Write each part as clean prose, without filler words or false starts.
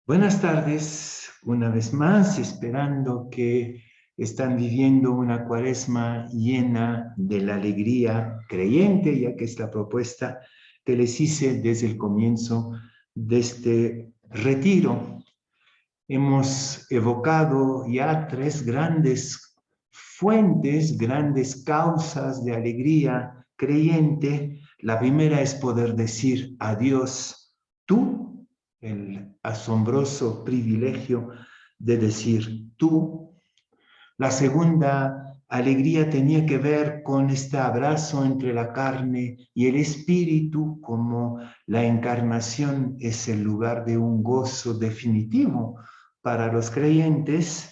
Buenas tardes, una vez más, esperando que están viviendo una cuaresma llena de la alegría creyente, ya que es la propuesta que les hice desde el comienzo de este retiro. Hemos evocado ya tres grandes fuentes, grandes causas de alegría creyente. La primera es poder decir a Dios, tú, el asombroso privilegio de decir tú. La segunda alegría tenía que ver con este abrazo entre la carne y el espíritu, como la encarnación es el lugar de un gozo definitivo para los creyentes.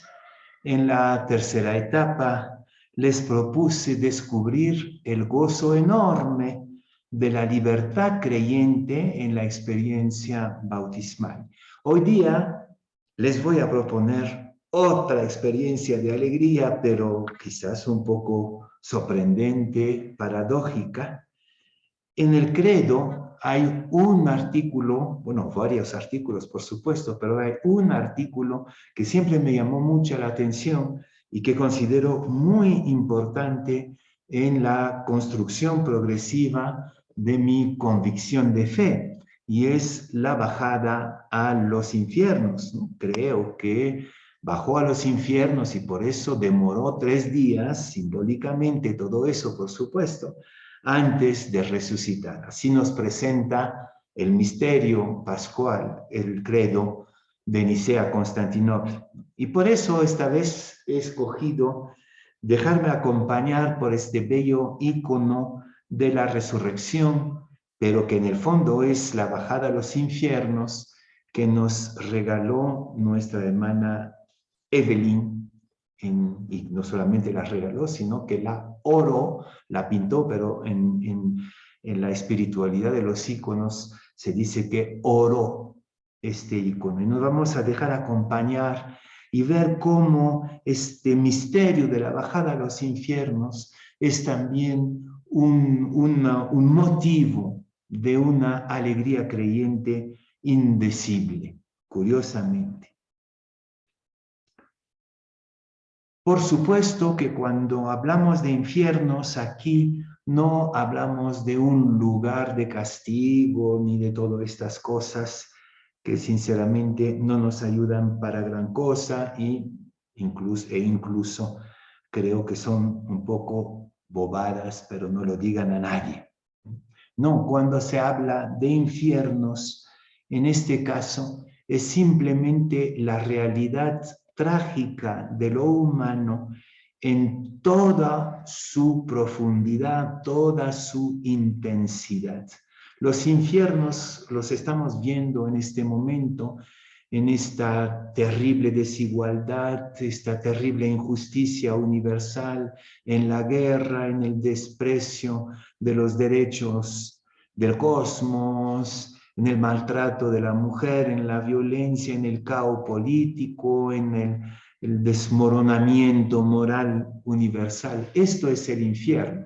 En la tercera etapa les propuse descubrir el gozo enorme de la libertad creyente en la experiencia bautismal. Hoy día les voy a proponer otra experiencia de alegría, pero quizás un poco sorprendente, paradójica. En el credo hay un artículo, bueno, varios artículos por supuesto, pero hay un artículo que siempre me llamó mucho la atención y que considero muy importante en la construcción progresiva de mi convicción de fe, y es la bajada a los infiernos, ¿no? Creo que bajó a los infiernos y por eso demoró 3 días, simbólicamente todo eso, por supuesto, antes de resucitar. Así nos presenta el misterio pascual, el credo de Nicea-Constantinopla. Y por eso esta vez he escogido dejarme acompañar por este bello ícono de la resurrección, pero que en el fondo es la bajada a los infiernos que nos regaló nuestra hermana Evelyn, y no solamente la regaló, sino que la oró, la pintó, pero en la espiritualidad de los íconos se dice que oró este ícono. Y nos vamos a dejar acompañar y ver cómo este misterio de la bajada a los infiernos es también un motivo de una alegría creyente indecible, curiosamente. Por supuesto que cuando hablamos de infiernos aquí no hablamos de un lugar de castigo ni de todas estas cosas que sinceramente no nos ayudan para gran cosa incluso creo que son un poco bobadas, pero no lo digan a nadie. No, cuando se habla de infiernos, en este caso, es simplemente la realidad trágica de lo humano en toda su profundidad, toda su intensidad. Los infiernos los estamos viendo en este momento, en esta terrible desigualdad, esta terrible injusticia universal, en la guerra, en el desprecio de los derechos del cosmos, en el maltrato de la mujer, en la violencia, en el caos político, en el desmoronamiento moral universal. Esto es el infierno,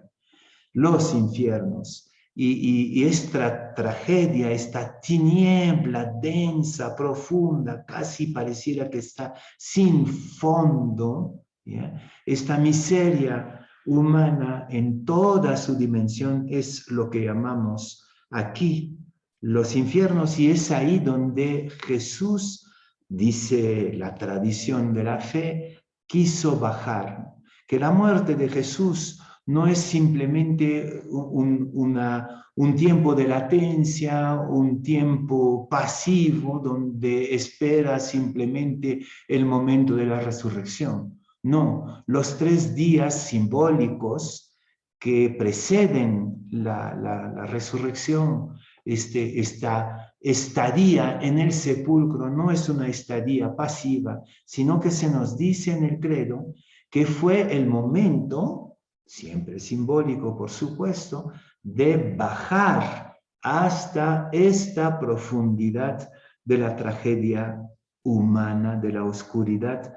los infiernos. Y esta tragedia, esta tiniebla densa, profunda, casi pareciera que está sin fondo, ¿ya? Esta miseria humana en toda su dimensión es lo que llamamos aquí los infiernos, y es ahí donde Jesús, dice la tradición de la fe, quiso bajar. Que la muerte de Jesús no es simplemente un tiempo de latencia, un tiempo pasivo donde espera simplemente el momento de la resurrección. No, los 3 días simbólicos que preceden la resurrección, esta estadía en el sepulcro no es una estadía pasiva, sino que se nos dice en el credo que fue el momento, siempre simbólico por supuesto, de bajar hasta esta profundidad de la tragedia humana, de la oscuridad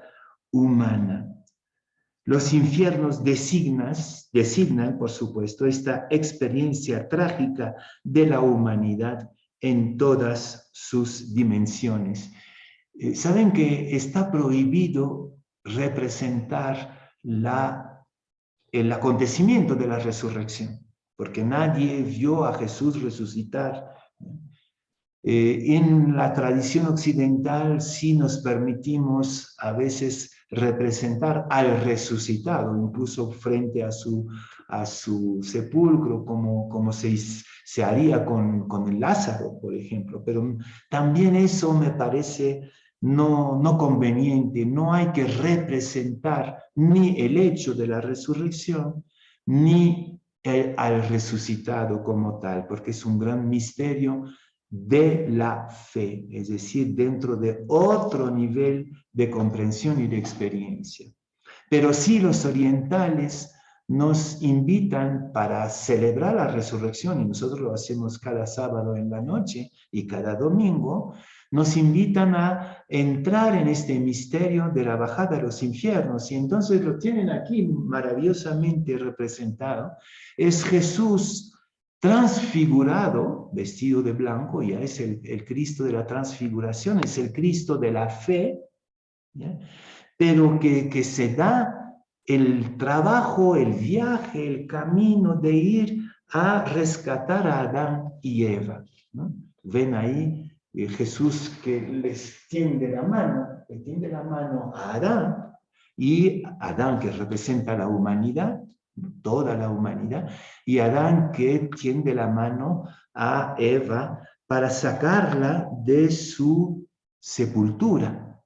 humana. Los infiernos designan, por supuesto, esta experiencia trágica de la humanidad en todas sus dimensiones. Saben que está prohibido representar el acontecimiento de la resurrección, porque nadie vio a Jesús resucitar. En la tradición occidental sí nos permitimos a veces representar al resucitado, incluso frente a su sepulcro, como se haría con el Lázaro, por ejemplo. Pero también eso me parece no conveniente. No hay que representar ni el hecho de la resurrección, ni al resucitado como tal, porque es un gran misterio de la fe, es decir, dentro de otro nivel de comprensión y de experiencia. Pero sí, los orientales nos invitan para celebrar la resurrección, y nosotros lo hacemos cada sábado en la noche y cada domingo, nos invitan a entrar en este misterio de la bajada a los infiernos, y entonces lo tienen aquí maravillosamente representado. Es Jesús transfigurado, vestido de blanco, ya es el Cristo de la transfiguración, es el Cristo de la fe, ¿ya? Pero que se da el trabajo, el viaje, el camino de ir a rescatar a Adán y Eva, ¿no? Ven ahí Jesús que les tiende la mano, le tiende la mano a Adán, y Adán que representa la humanidad, toda la humanidad, y Adán que tiende la mano a Eva para sacarla de su sepultura.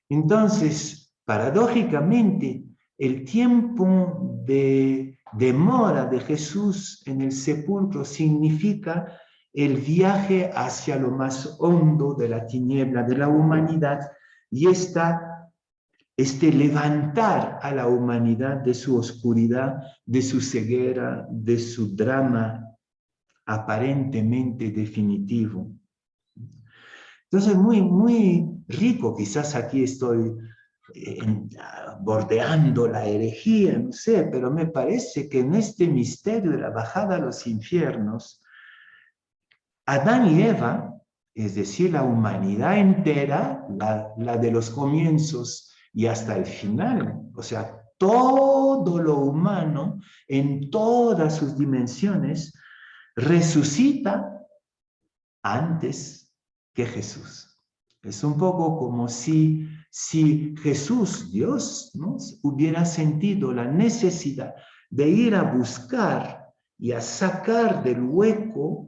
Entonces, paradójicamente, el tiempo de demora de Jesús en el sepulcro significa el viaje hacia lo más hondo de la tiniebla de la humanidad, y este levantar a la humanidad de su oscuridad, de su ceguera, de su drama aparentemente definitivo. Entonces, muy rico, quizás aquí estoy bordeando la herejía, no sé, pero me parece que en este misterio de la bajada a los infiernos, Adán y Eva, es decir, la humanidad entera, la de los comienzos y hasta el final, o sea, todo lo humano en todas sus dimensiones, resucita antes que Jesús. Es un poco como si Jesús, Dios, ¿no?, hubiera sentido la necesidad de ir a buscar y a sacar del hueco,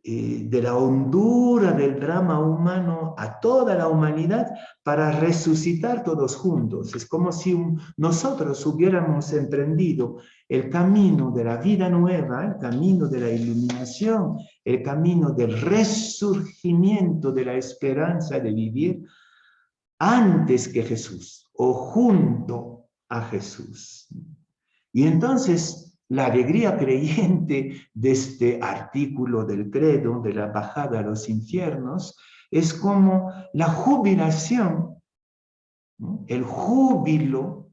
de la hondura del drama humano a toda la humanidad para resucitar todos juntos. Es como si nosotros hubiéramos emprendido el camino de la vida nueva, el camino de la iluminación, el camino del resurgimiento de la esperanza de vivir antes que Jesús o junto a Jesús. Y entonces la alegría creyente de este artículo del credo, de la bajada a los infiernos, es como la jubilación, ¿no?, el júbilo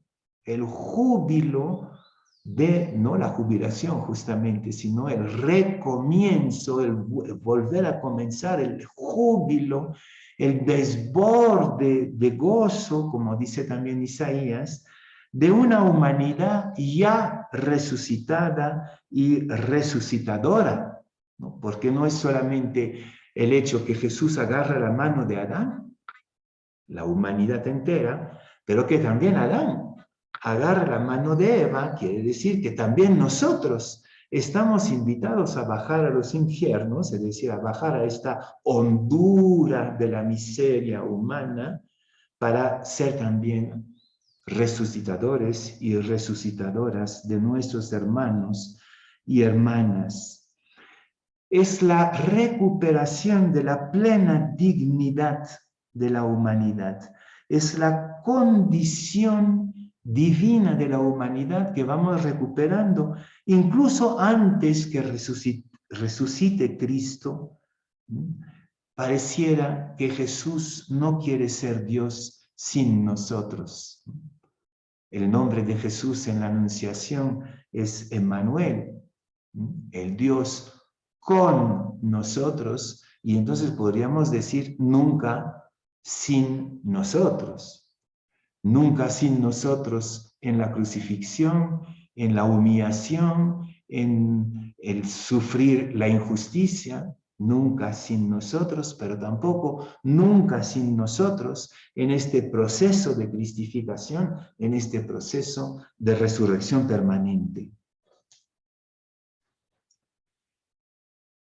de, no la jubilación justamente, sino el recomienzo, el volver a comenzar, el júbilo, el desborde de gozo, como dice también Isaías, de una humanidad ya resucitada y resucitadora, ¿no? Porque no es solamente el hecho que Jesús agarra la mano de Adán, la humanidad entera, pero que también Adán agarra la mano de Eva. Quiere decir que también nosotros estamos invitados a bajar a los infiernos, es decir, a bajar a esta hondura de la miseria humana, para ser también resucitadores y resucitadoras de nuestros hermanos y hermanas. Es la recuperación de la plena dignidad de la humanidad. Es la condición divina de la humanidad que vamos recuperando, incluso antes que resucite Cristo. Pareciera que Jesús no quiere ser Dios sin nosotros. El nombre de Jesús en la Anunciación es Emmanuel, el Dios con nosotros, y entonces podríamos decir, nunca sin nosotros, nunca sin nosotros en la crucifixión, en la humillación, en el sufrir la injusticia, nunca sin nosotros, pero tampoco nunca sin nosotros en este proceso de cristificación, en este proceso de resurrección permanente.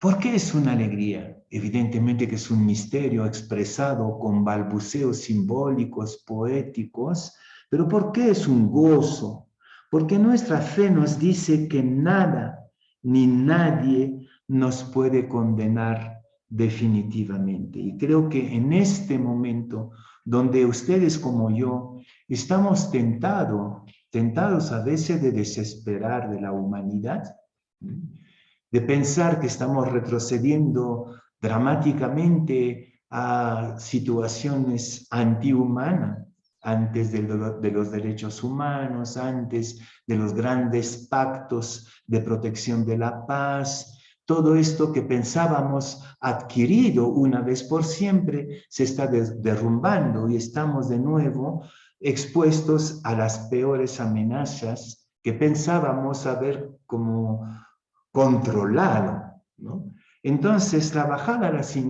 ¿Por qué es una alegría? Evidentemente que es un misterio expresado con balbuceos simbólicos, poéticos, pero ¿por qué es un gozo? Porque nuestra fe nos dice que nada ni nadie nos puede condenar definitivamente. Y creo que en este momento, donde ustedes como yo estamos tentados a veces de desesperar de la humanidad, de pensar que estamos retrocediendo dramáticamente a situaciones antihumanas, antes de los derechos humanos, antes de los grandes pactos de protección de la paz. Todo esto que pensábamos adquirido una vez por siempre se está derrumbando y estamos de nuevo expuestos a las peores amenazas que pensábamos haber como controlado, ¿no? Entonces, la bajada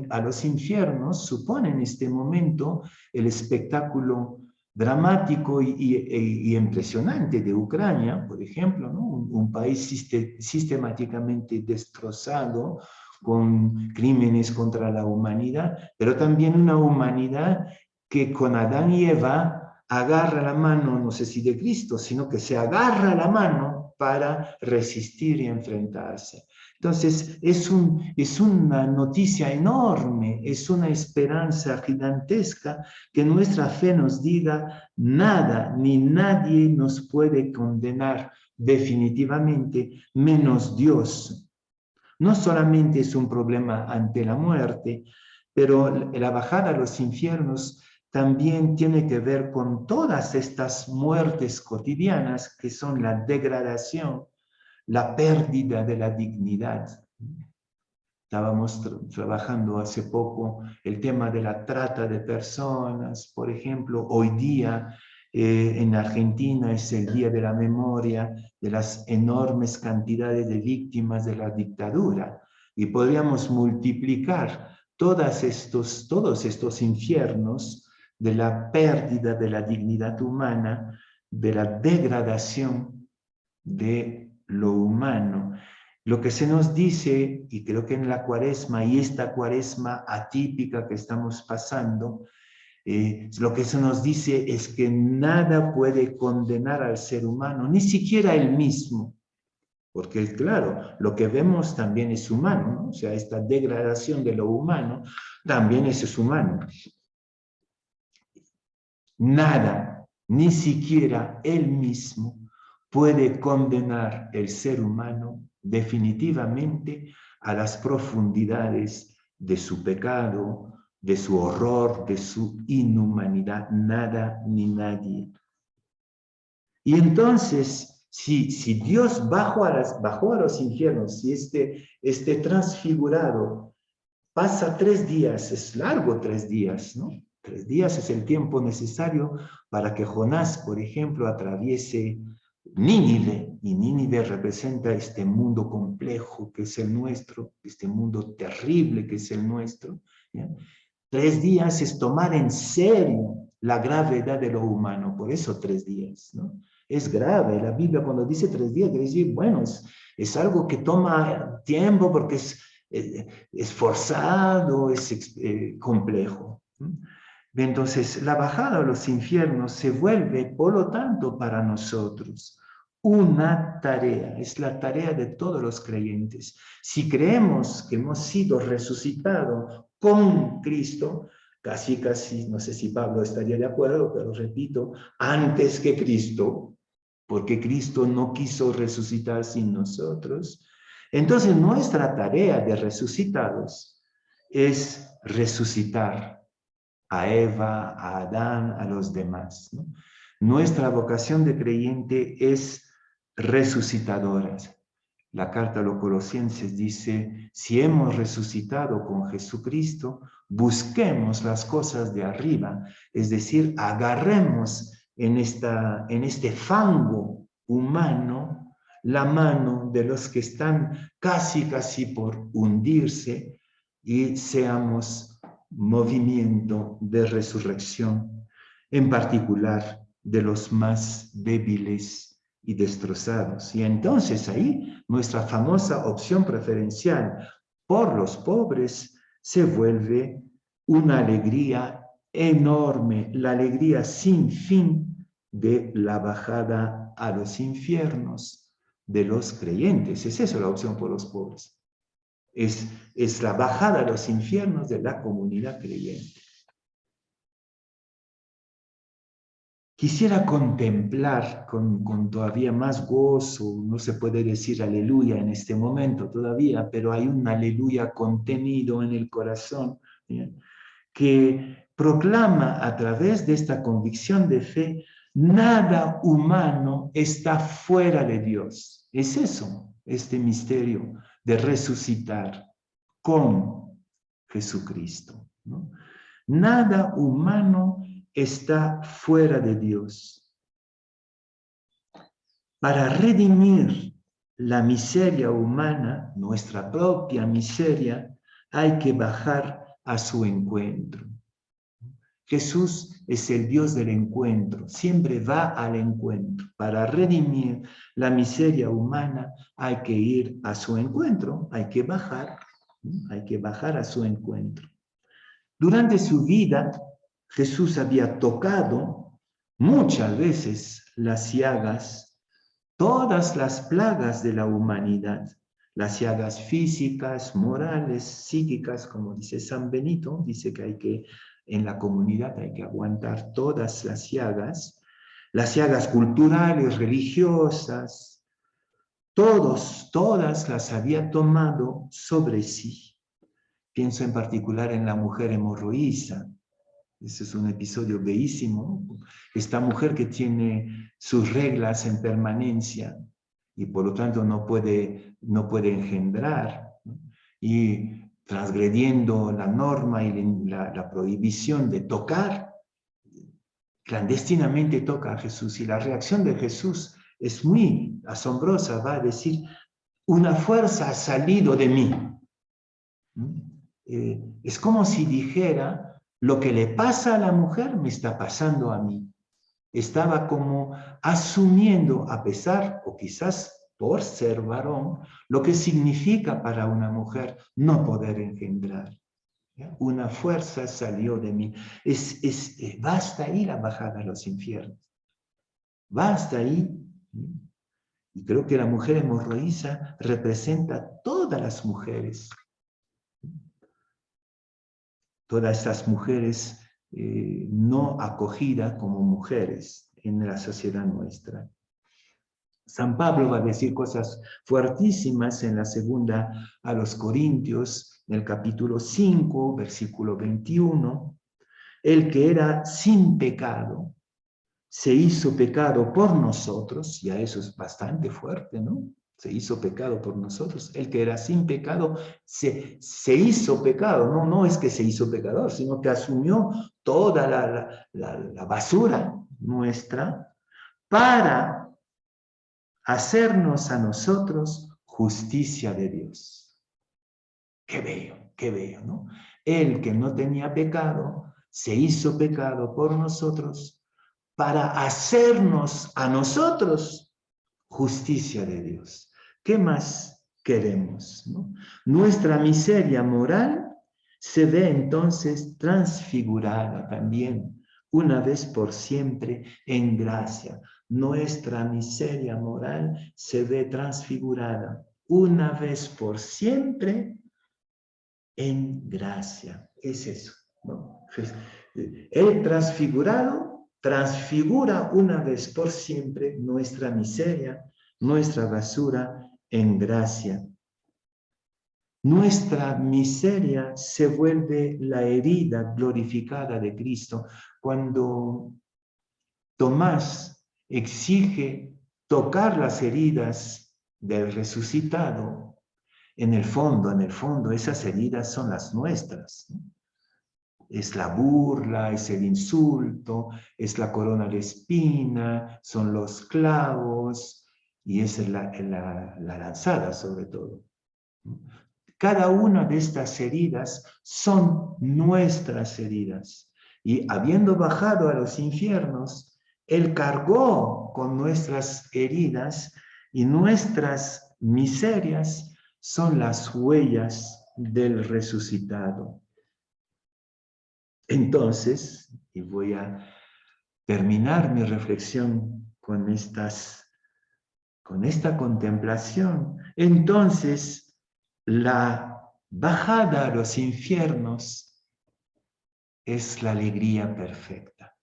a los infiernos supone en este momento el espectáculo dramático y impresionante de Ucrania, por ejemplo, ¿no? Un país sistemáticamente destrozado, con crímenes contra la humanidad, pero también una humanidad que con Adán y Eva agarra la mano, no sé si de Cristo, sino que se agarra la mano para resistir y enfrentarse. Entonces, es una noticia enorme, es una esperanza gigantesca que nuestra fe nos diga, nada ni nadie nos puede condenar definitivamente, menos Dios. No solamente es un problema ante la muerte, pero la bajada a los infiernos también tiene que ver con todas estas muertes cotidianas que son la degradación, la pérdida de la dignidad. Estábamos trabajando hace poco el tema de la trata de personas, por ejemplo, hoy día en Argentina es el Día de la Memoria de las enormes cantidades de víctimas de la dictadura y podríamos multiplicar todos estos infiernos de la pérdida de la dignidad humana, de la degradación de lo humano. Lo que se nos dice, y creo que en la cuaresma, y esta cuaresma atípica que estamos pasando, lo que se nos dice es que nada puede condenar al ser humano, ni siquiera él mismo, porque claro, lo que vemos también es humano, ¿no? O sea, esta degradación de lo humano también es humano. Nada, ni siquiera él mismo, puede condenar el ser humano definitivamente a las profundidades de su pecado, de su horror, de su inhumanidad, nada ni nadie. Y entonces, si Dios bajó a los infiernos, si este transfigurado pasa 3 días, es largo 3 días, ¿no? 3 días es el tiempo necesario para que Jonás, por ejemplo, atraviese Nínive, y Nínive representa este mundo complejo que es el nuestro, este mundo terrible que es el nuestro, ¿ya? 3 días es tomar en serio la gravedad de lo humano, por eso 3 días, ¿no? Es grave, la Biblia cuando dice 3 días, quiere decir, bueno, es algo que toma tiempo porque es forzado, es complejo. Entonces, la bajada a los infiernos se vuelve, por lo tanto, para nosotros una tarea, es la tarea de todos los creyentes. Si creemos que hemos sido resucitados con Cristo, casi, no sé si Pablo estaría de acuerdo, pero repito, antes que Cristo, porque Cristo no quiso resucitar sin nosotros. Entonces, nuestra tarea de resucitados es resucitar a Eva, a Adán, a los demás, ¿no? Nuestra vocación de creyente es resucitadora. La carta a los Colosenses dice, si hemos resucitado con Jesucristo, busquemos las cosas de arriba, es decir, agarremos en este fango humano la mano de los que están casi por hundirse y seamos movimiento de resurrección, en particular de los más débiles y destrozados. Y entonces ahí nuestra famosa opción preferencial por los pobres se vuelve una alegría enorme, la alegría sin fin de la bajada a los infiernos de los creyentes. Es eso la opción por los pobres. Es la bajada a los infiernos de la comunidad creyente. Quisiera contemplar con todavía más gozo, no se puede decir aleluya en este momento todavía, pero hay un aleluya contenido en el corazón, ¿bien?, que proclama a través de esta convicción de fe, nada humano está fuera de Dios. Es eso, este misterio de resucitar con Jesucristo, ¿no? Nada humano está fuera de Dios. Para redimir la miseria humana, nuestra propia miseria, hay que bajar a su encuentro. Jesús es el Dios del encuentro, siempre va al encuentro. Para redimir la miseria humana hay que ir a su encuentro, hay que bajar a su encuentro. Durante su vida, Jesús había tocado muchas veces las llagas, todas las plagas de la humanidad, las llagas físicas, morales, psíquicas, como dice San Benito, dice que en la comunidad hay que aguantar todas las llagas culturales, religiosas, todas las había tomado sobre sí. Pienso en particular en la mujer hemorroísa. Ese es un episodio bellísimo. Esta mujer que tiene sus reglas en permanencia y por lo tanto no puede engendrar, ¿no? Y transgrediendo la norma y la prohibición de tocar, clandestinamente toca a Jesús. Y la reacción de Jesús es muy asombrosa. Va a decir, una fuerza ha salido de mí. Es como si dijera, lo que le pasa a la mujer me está pasando a mí. Estaba como asumiendo, a pesar, o quizás por ser varón, lo que significa para una mujer no poder engendrar. ¿Ya? Una fuerza salió de mí. Va hasta ahí la bajada a los infiernos. Va hasta ahí. Y creo que la mujer hemorroísa representa a todas las mujeres. Todas estas mujeres no acogidas como mujeres en la sociedad nuestra. San Pablo va a decir cosas fuertísimas en la segunda a los Corintios, en el capítulo 5, versículo 21. El que era sin pecado se hizo pecado por nosotros, ya eso es bastante fuerte, ¿no? Se hizo pecado por nosotros. El que era sin pecado se hizo pecado. No es que se hizo pecador, sino que asumió toda la basura nuestra para hacernos a nosotros justicia de Dios. Qué bello, ¿no? El que no tenía pecado se hizo pecado por nosotros para hacernos a nosotros justicia de Dios. ¿Qué más queremos, no? Nuestra miseria moral se ve entonces transfigurada también, una vez por siempre, en gracia. Nuestra miseria moral se ve transfigurada, una vez por siempre, en gracia. Es eso, ¿no? El transfigurado transfigura una vez por siempre nuestra miseria, nuestra basura en gracia. Nuestra miseria se vuelve la herida glorificada de Cristo. Cuando Tomás exige tocar las heridas del resucitado, en el fondo, esas heridas son las nuestras, ¿no? Es la burla, es el insulto, es la corona de espina, son los clavos y es la lanzada sobre todo. Cada una de estas heridas son nuestras heridas. Y habiendo bajado a los infiernos, Él cargó con nuestras heridas y nuestras miserias son las huellas del resucitado. Entonces, y voy a terminar mi reflexión con esta contemplación, entonces la bajada a los infiernos es la alegría perfecta.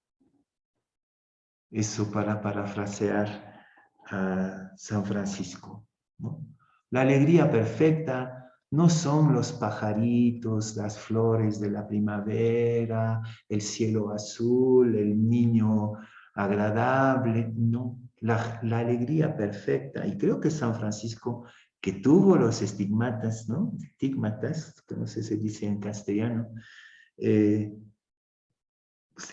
Eso para parafrasear a San Francisco, ¿no? La alegría perfecta no son los pajaritos, las flores de la primavera, el cielo azul, el niño agradable, no. La alegría perfecta, y creo que San Francisco, que tuvo los estigmatas, ¿no? Estigmatas, que no sé si se dice en castellano,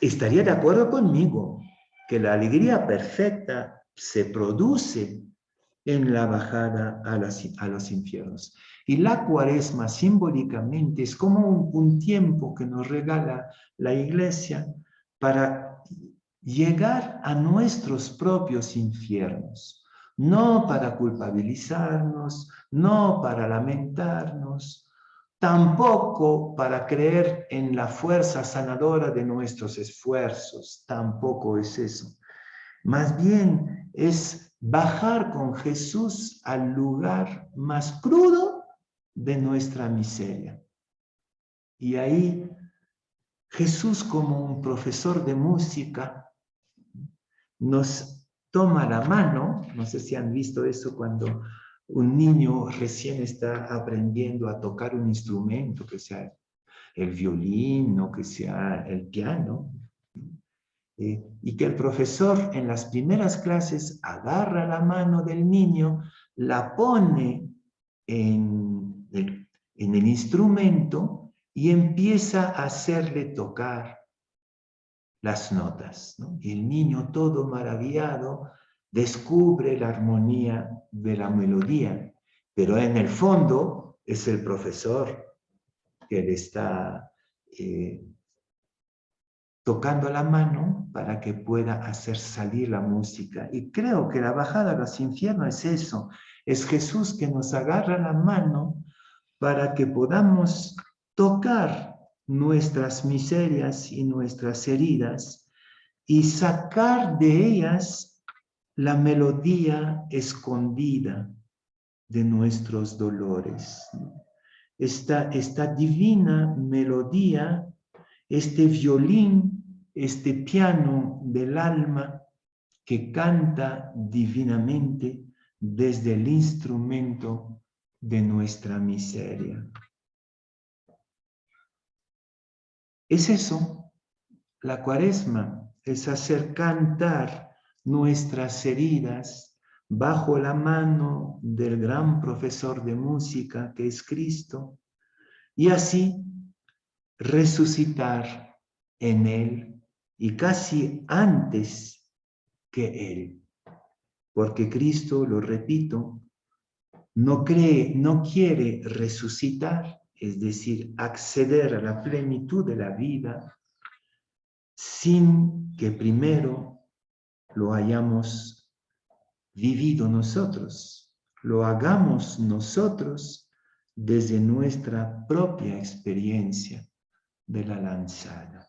estaría de acuerdo conmigo que la alegría perfecta se produce en la bajada a los infiernos. Y la Cuaresma simbólicamente es como un tiempo que nos regala la Iglesia para llegar a nuestros propios infiernos, no para culpabilizarnos, no para lamentarnos, tampoco para creer en la fuerza sanadora de nuestros esfuerzos, tampoco es eso. Más bien es bajar con Jesús al lugar más crudo de nuestra miseria. Y ahí Jesús, como un profesor de música, nos toma la mano. No sé si han visto eso cuando un niño recién está aprendiendo a tocar un instrumento, que sea el violín o que sea el piano, y que el profesor en las primeras clases agarra la mano del niño, la pone en el instrumento y empieza a hacerle tocar las notas, ¿no? Y el niño, todo maravillado, descubre la armonía de la melodía, pero en el fondo es el profesor que le está tocando la mano para que pueda hacer salir la música. Y creo que la bajada a los infiernos es eso, es Jesús que nos agarra la mano para que podamos tocar nuestras miserias y nuestras heridas y sacar de ellas la melodía escondida de nuestros dolores. Esta divina melodía, este violín, este piano del alma que canta divinamente desde el instrumento de nuestra miseria. Es eso, la Cuaresma, es hacer cantar nuestras heridas bajo la mano del gran profesor de música que es Cristo, y así resucitar en Él y casi antes que Él. Porque Cristo, lo repito, no quiere resucitar, es decir, acceder a la plenitud de la vida sin que primero lo hayamos vivido nosotros, lo hagamos nosotros desde nuestra propia experiencia de la lanzada.